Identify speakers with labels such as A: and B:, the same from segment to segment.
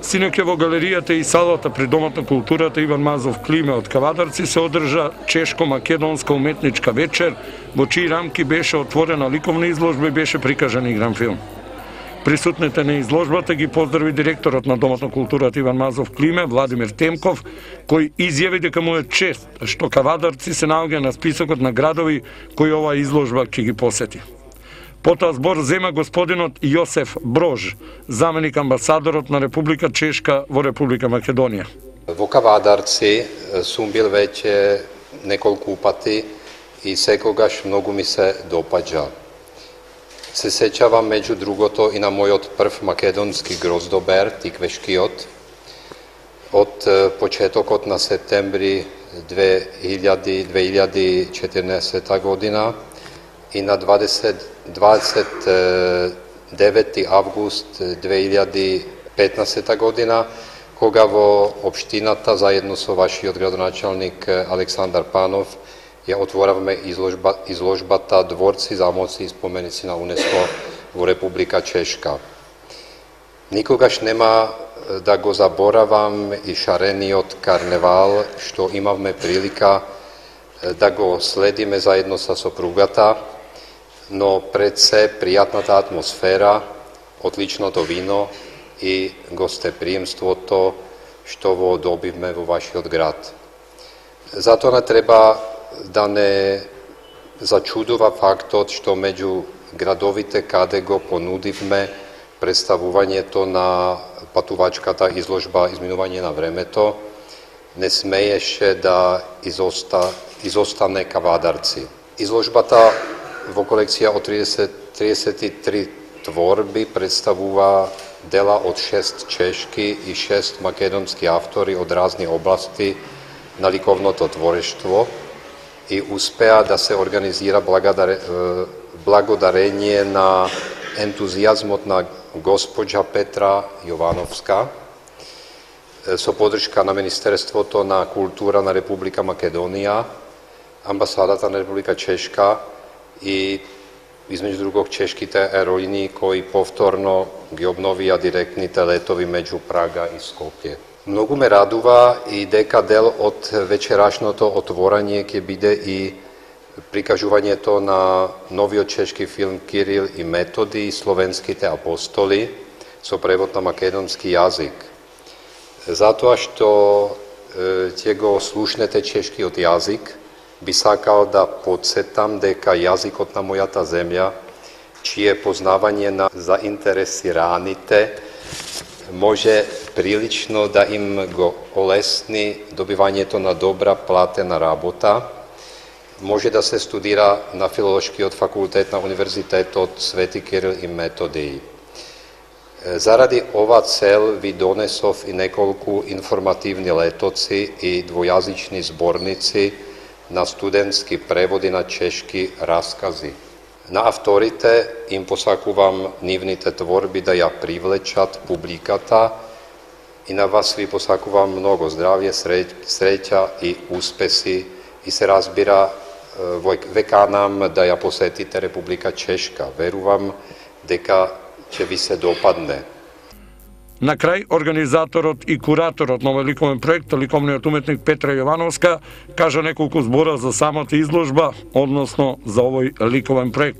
A: Синоќа во галеријата и салата при Домот на културата Иван Мазов Климе од Кавадарци се одржа чешко-македонска уметничка вечер, во чии рамки беше отворена ликовна изложба и беше прикажан игран филм. Присутните на изложбата ги поздрави директорот на Домот на културата Иван Мазов Климе, Владимир Темков, кој изјави дека му е чест што Кавадарци се наоѓа на списокот на градови кои оваа изложба ќе ги посети. Потоа збор зема господинот Јосеф Брож, заменик амбасадорот на Република Чешка во Република Македонија.
B: Во Кавадарци сум бил веќе неколку пати и секогаш многу ми се допаѓа. Се сеќавам меѓу другото и на мојот прв македонски гроздобер, тиквешкиот, од почетокот на септември 2014 година и на 29. август 2015 година, кога во општината заедно со вашиот градоначалник Александар Панов ја отворавме изложбата Дворци, замоци и споменици на УНЕСКО во Република Чешка. Никогаш нема да го заборавам и шарениот карневал што имавме прилика да го следиме заедно со сопругата, но пред се пријатната атмосфера, отличното вино и гостеприемството што во добивме во вашиот град. Затоа не треба да не зачудува фактот што меѓу градовите каде го понудивме представувањето на патувачката изложба Изминување на времето, не смееше да изостане Кавадарци. Изложбата во колекција од 33 творби представува дела од 6 чешки и 6 македонски автори од разни области на ликовното творештво и успеа да се организира благодарение на ентузијазмот на госпоđа Петра Јовановска со подршка на Министерството на култура на Република Македонија, амбасадата на Република Чешка и измеѓу другог чешките аеролинии кои повторно ги обновија директните летови меѓу Прага и Скопје. Многу ме радува и дека дел од вечерашното отворање ќе биде и прикажувањето на новиот чешки филм Кирил и Методи и Словенските апостоли со превод на македонски јазик. Затоа што ќе го слушнете чешкиот јазик, би сакал да подсетам дека јазикот на мојата земја, чие познавање на заинтересираните може прилично да им го олесни добивањето на добра платена работа, може да се студира на Филолошкиот факултет на Универзитетот Свети Кирил и Методиј. Заради ова цел ви донесов и неколку информативни летоци и двојазични зборници на студентски преводи на чешки раскази. На авторите им посакувам нивните творби да ја привлечат публиката и на вас ви посакувам многу здравје, среќа и успеси и се разбира веканам да ја посетите Република Чешка. Верувам дека ќе ви се допадне.
A: На крај, организаторот и кураторот на овој ликовен проект, ликовниот уметник Петра Јовановска, кажа неколку збора за самата изложба, односно за овој ликовен проект.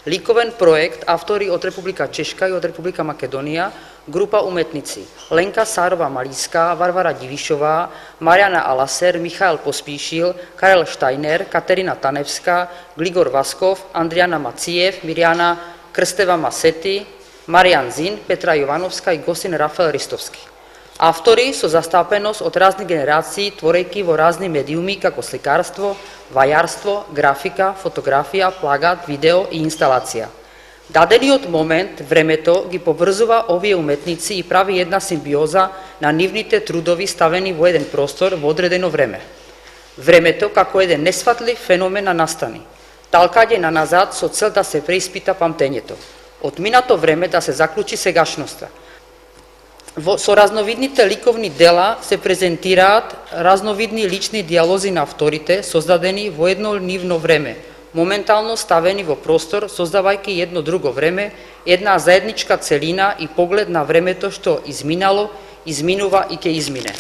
C: Ликовен проект, автори од Република Чешка и од Република Македонија, група уметници Ленка Сарова Малиска, Варвара Дивишова, Маријана Аласер, Михаил Поспишил, Карел Штајнер, Катерина Таневска, Глигор Васков, Андријана Мацијев, Миријана Крстева Масети, Маријан Зин, Петра Јовановска и гостин Рафаел Ристовски. Автори со застапеност од разни генерации, творејќи во разни медиуми како сликарство, вајарство, графика, фотографија, плагат, видео и инсталација. Дадениот момент, времето, ги поврзува овие уметници и прави една симбиоза на нивните трудови ставени во еден простор во одредено време. Времето како еден несфатлив феномен на настани, талкање на назад со цел да се преиспита памтењето. Од минато време да се заклучи сегашноста. Со разновидните ликовни дела се презентираат разновидни лични диалози на авторите, создадени во едно нивно време, моментално ставени во простор, создавајќи едно друго време, една заедничка целина и поглед на времето што изминало изминува и ќе измине.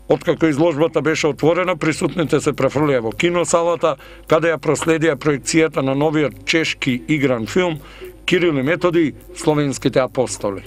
A: Откако изложбата беше отворена, присутните се префрлија во киносалата, каде ја проследија проекцијата на новиот чешки игран филм Кирил и Методи, Словенските апостоли.